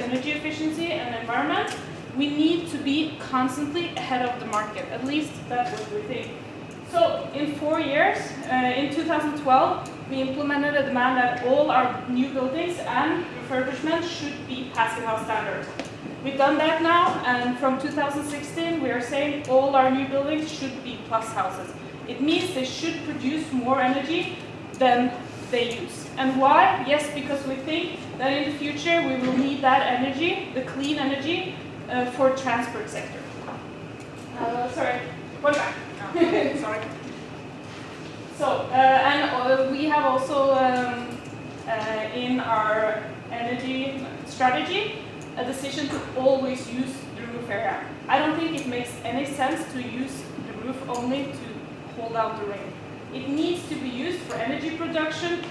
energy efficiency and environment, we need to be constantly ahead of the market. At least that's what we think. So in 4 years, in 2012, we implemented a demand that all our new buildings and refurbishment should be passive house standard. We've done that now, and from 2016, we are saying all our new buildings should be plus houses. It means they should produce more energy than they use. And why? Yes, because we think that in the future we will need that energy, the clean energy, for transport sector. Sorry, one back. Sorry. So, and we have also in our energy strategy a decision to always use the roof area. I don't think it makes any sense to use the roof only to hold out the rain. It needs to be used for energy production,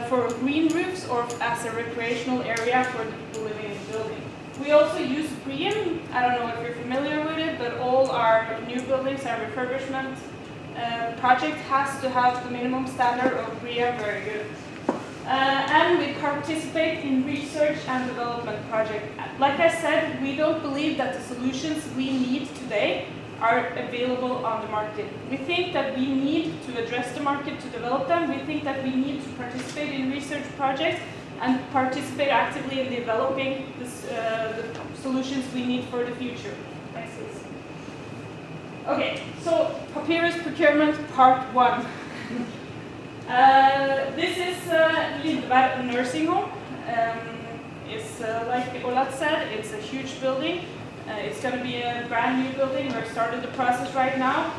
for green roofs, or as a recreational area for the people living in the building. We also use BREEAM. I don't know if you're familiar with it, but all our new buildings and refurbishment project has to have the minimum standard of BREEAM, very good. And we participate in research and development projects. Like I said, we don't believe that the solutions we need today are available on the market. We think that we need to address the market to develop them. We think that we need to participate in research projects and participate actively in developing the solutions we need for the future. Next, please. Okay, so Papirus procurement part 1. This is Lindberg nursing home. It's like Ola said, it's a huge building. It's going to be a brand new building. We've started the process right now.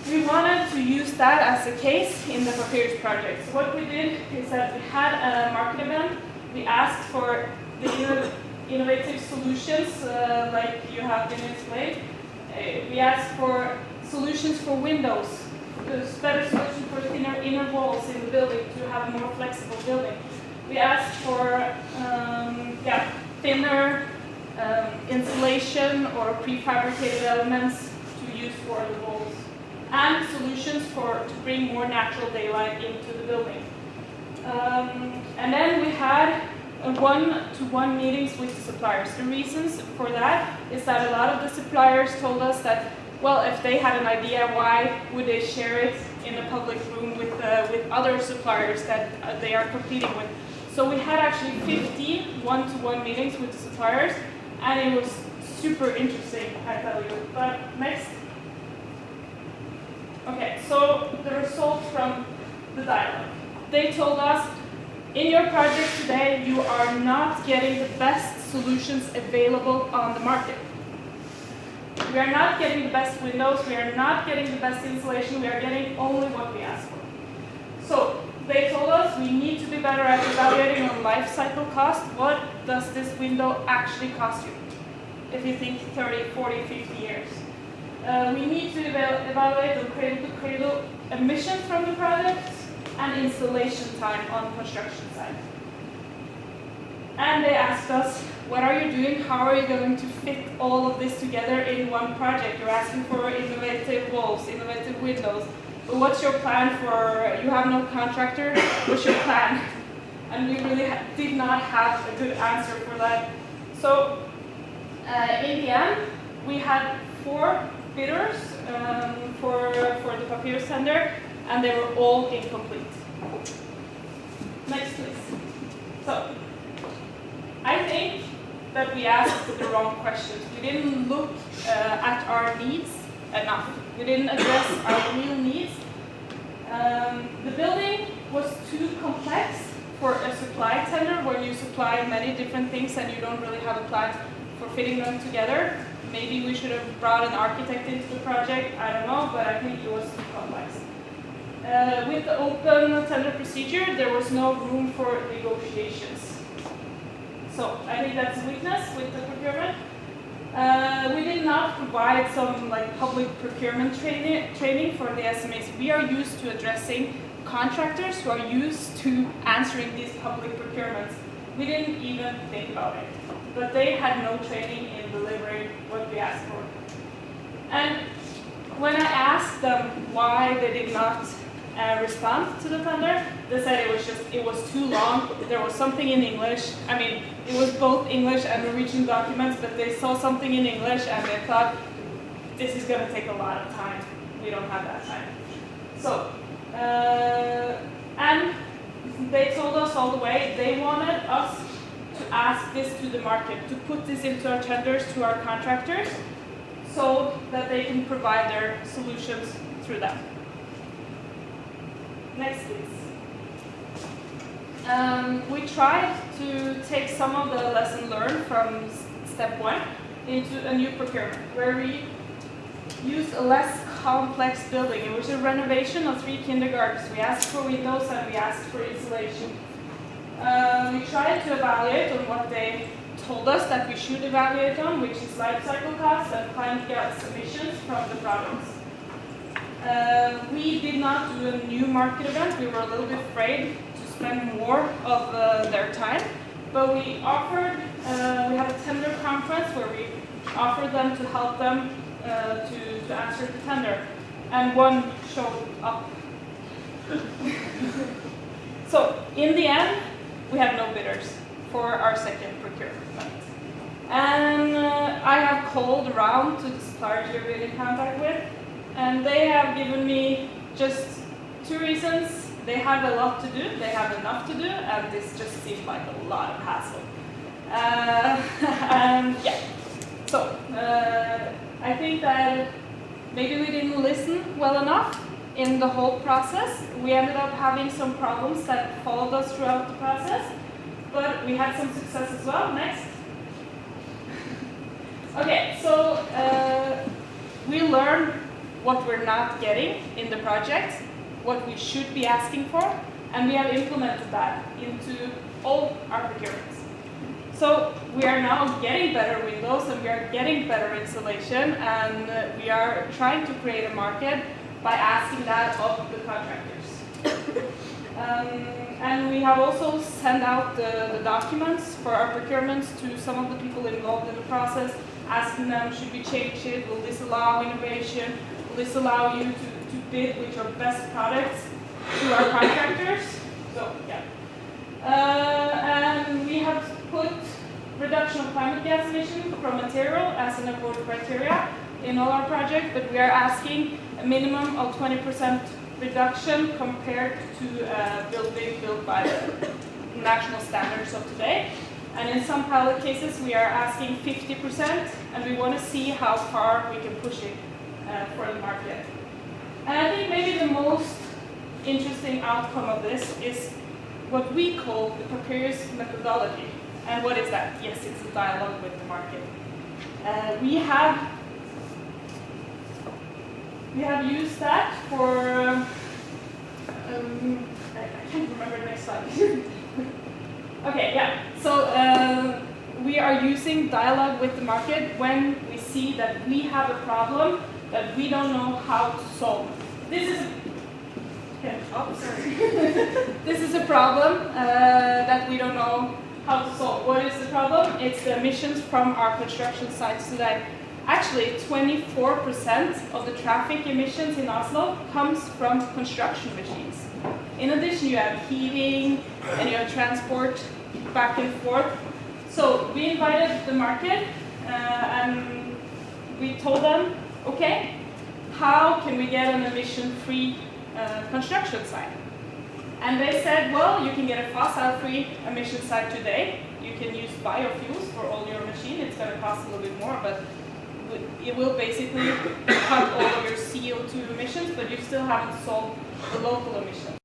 We wanted to use that as a case in the Papirus project. So what we did is that we had a market event. We asked for the innovative solutions like you have been explained. We asked for solutions for windows, better solution for inner walls in the building to have a more flexible building. We asked for thinner insulation or prefabricated elements to use for the walls, and solutions to bring more natural daylight into the building. And then we had one-to-one meetings with the suppliers. The reasons for that is that a lot of the suppliers told us that, well, if they had an idea, why would they share it in a public room with other suppliers that they are competing with? So we had actually 50 one-to-one meetings with the suppliers, and it was super interesting, I tell you. But next. Okay, so the results from the dialogue. They told us, in your project today, you are not getting the best solutions available on the market. We are not getting the best windows, we are not getting the best insulation, we are getting only what we ask for. So they told us we need to be better at evaluating on life cycle cost. What does this window actually cost you? If you think 30, 40, 50 years. We need to evaluate the cradle-to-cradle emissions from the project and installation time on construction site. And they asked us, what are you doing? How are you going to fit all of this together in one project? You're asking for innovative walls, innovative windows. But what's your plan for, you have no contractor, what's your plan? And we really did not have a good answer for that. So in the end, we had 4 bidders for the Papirus tender, and they were all incomplete. Next, please. So, I think that we asked the wrong questions. We didn't look at our needs enough. We didn't address our real needs. The building was too complex for a supply tender where you supply many different things and you don't really have a plan for fitting them together. Maybe we should have brought an architect into the project, I don't know, but I think it was too complex. With the open tender procedure, there was no room for negotiations. So I think that's a weakness with the procurement. We did not provide some public procurement training for the SMEs. We are used to addressing contractors who are used to answering these public procurements. We didn't even think about it. But they had no training in delivering what we asked for. And when I asked them why they did not respond to the tender, they said it was too long. There was something in English. I mean, it was both English and Norwegian documents, but they saw something in English and they thought, this is going to take a lot of time. We don't have that time. So, and they told us all the way, they wanted us to ask this to the market, to put this into our tenders to our contractors, so that they can provide their solutions through them. Next, please. We tried to take some of the lesson learned from step 1 into a new procurement, where we used a less complex building. It was a renovation of 3 kindergartens. We asked for windows and we asked for insulation. We tried to evaluate on what they told us that we should evaluate on, which is life cycle costs and climate gas emissions from the products. We did not do a new market event. We were a little bit afraid to spend more of their time, but we offered, we had a tender conference where we offered them to help them to answer the tender, and one showed up. So in the end, we have no bidders for our second procurement. And I have called around to the suppliers we've been in contact with, and they have given me just 2 reasons. They have a lot to do, they have enough to do, and this just seems like a lot of hassle. And yeah, so I think that maybe we didn't listen well enough in the whole process. We ended up having some problems that followed us throughout the process, but we had some success as well. Next. Okay, so we learned what we're not getting in the project, what we should be asking for, and we have implemented that into all our procurements. So we are now getting better windows and we are getting better insulation, and we are trying to create a market by asking that of the contractors. And we have also sent out the documents for our procurements to some of the people involved in the process, asking them, should we change it? Will this allow innovation? Will this allow you to bid with your best products to our contractors? So, yeah. And we have put reduction of climate gas emissions from material as an important criteria in all our projects, but we are asking a minimum of 20% reduction compared to a building built by the national standards of today. And in some pilot cases, we are asking 50%, and we want to see how far we can push it for the market. And I think maybe the most interesting outcome of this is what we call the PAPIRUS methodology. And what is that? Yes, it's a dialogue with the market. We have used that for, I can't remember the next slide. Okay, yeah, so we are using dialogue with the market when we see that we have a problem that we don't know how to solve. This is, this is a problem that we don't know how to solve. What is the problem? It's the emissions from our construction sites today. Actually, 24% of the traffic emissions in Oslo comes from construction machines. In addition, you have heating and you have transport back and forth. So we invited the market and we told them, okay, how can we get an emission-free construction site? And they said, well, you can get a fossil-free emission site today. You can use biofuels for all your machine. It's going to cost a little bit more, but it will basically cut all of your CO2 emissions, but you still haven't solved the local emissions.